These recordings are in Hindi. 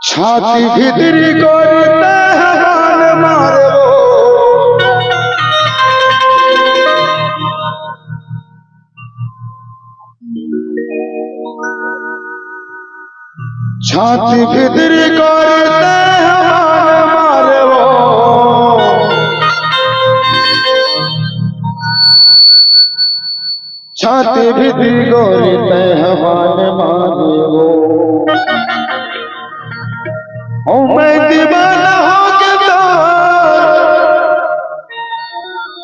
छाती भितरी करते हवान मारबो छाती भितरी करते हवान मारबो छाती भितरी करते हवान मारबो ओ मैं दीवाना हो के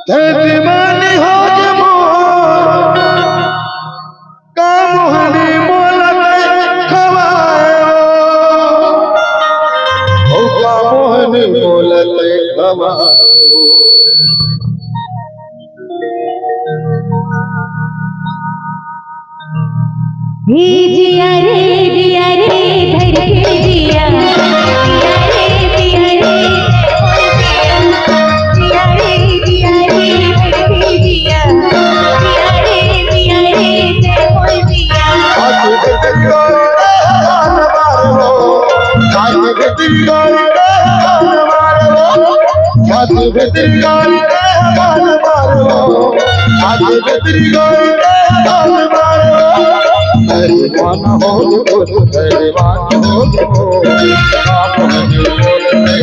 ते दीवानी हो के मोर का मोहनी मोलते खवाए ओ का मोहनी मोलते खवाए जिया रे धर के जिया छाती भितरी करते हवान मारबो छाती भितरी करते हवान मारबो दीवाना हो गो दीवाना हो गो आप मोहनी बोलते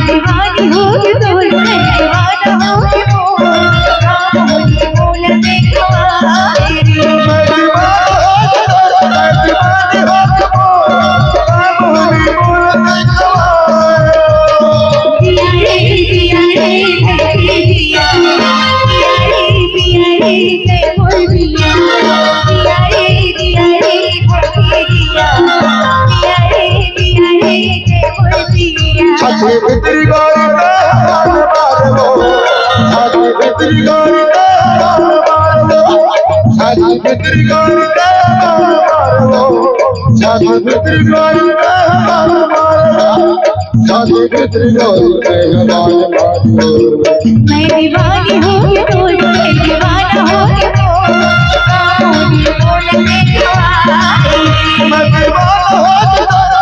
दीवानी हो के तो दीवाना हो के आप मोहनी बोलते खवाए मैं दीवाना हो के मैं दीवानी हो के आप मोहनी बोलते खवाए जिया रे जिया रे बोल जिया छाती भितरी करते हवान मारबो छाती भितरी करते हवान मारबो छाती भितरी करते हवान मारबो छाती भितरी करते हवान मारबो छाती भितरी करते हवान मारबो मैं दीवानी हो के तो दीवाना हो के बोलते खवाए मैं दीवाना हो के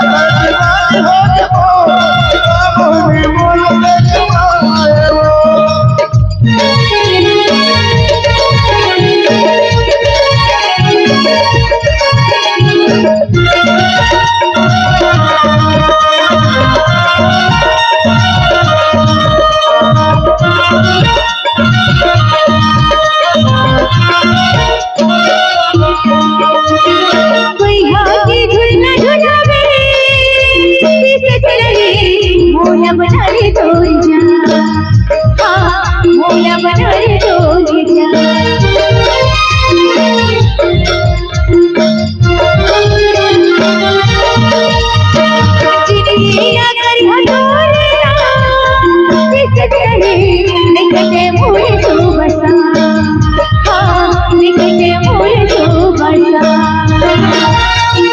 मैं दीवानी हो के मोहनी बोलते खवाए मोला बना रे जा हाँ मोला बना रे जा चिड़िया कर हटोरे निकटे मोरे तो बसा हाँ निकटे मोरे तो बसा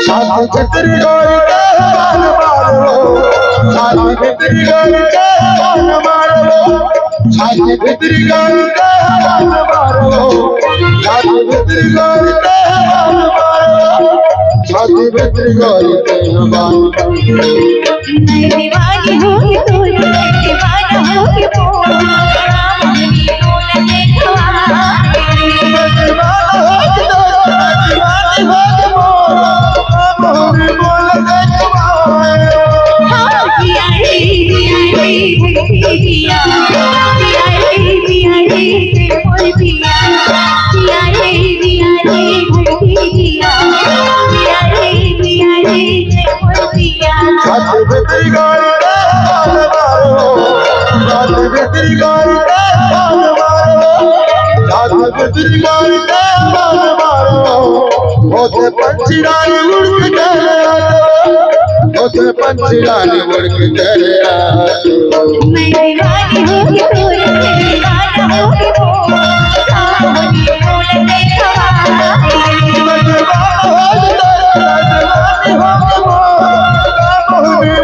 छाती भितरी करते हवान मारबो छाती भितरी करते हवान मारबो छाती भितरी करते हवान मारबो छाती भितरी करते हवान मारबो छाती भितरी करते हवान मैं दीवानी हो के तो दीवाना हो के बोल भीतरी गाड़ी रे हाल मारो रात भीतरी गाड़ी रे हाल मारो रात भीतरी गाड़ी रे हाल मारो होते पंछी रानी उड़ के चले आते होते पंछी रानी उड़ के चले आते मैं दीवानी हूँ कि तोरे से दीवाना हूँ कि मोर काम होगी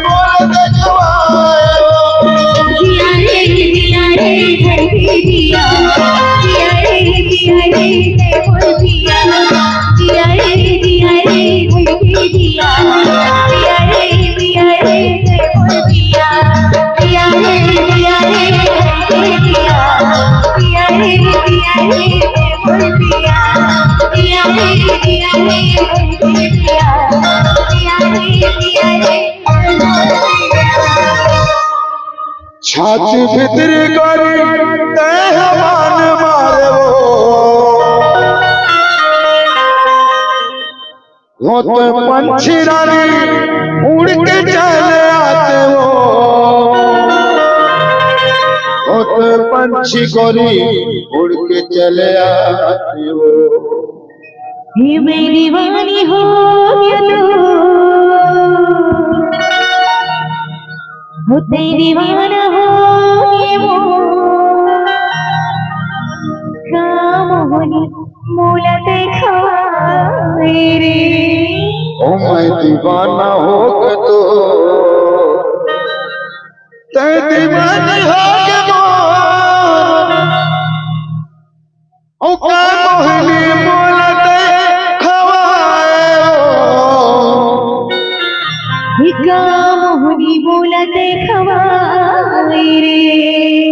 बोलते खवाए जिया रे धड़के जिया जिया रे मोर जिया जिया रे धड़के जिया जिया रे मोर जिया जिया रे धड़के जिया जिया रे मोर जिया जिया रे धड़के जिया जिया रे छाती भीतरी गाड़ी तय मान मारे वो तो पंछी रानी उड़ के चले आते वो तो पंछी गोरी उड़ के चले आते वो ये मैं दीवानी हो गया हो तेरी दीवाना हो ये मोर काम होनी मोला देखा रे ओ मैं दीवाना हो के तो तय दीवानी हो के ओ का मोहनी बोलते खवाए ये काम होनी मोला देखा रे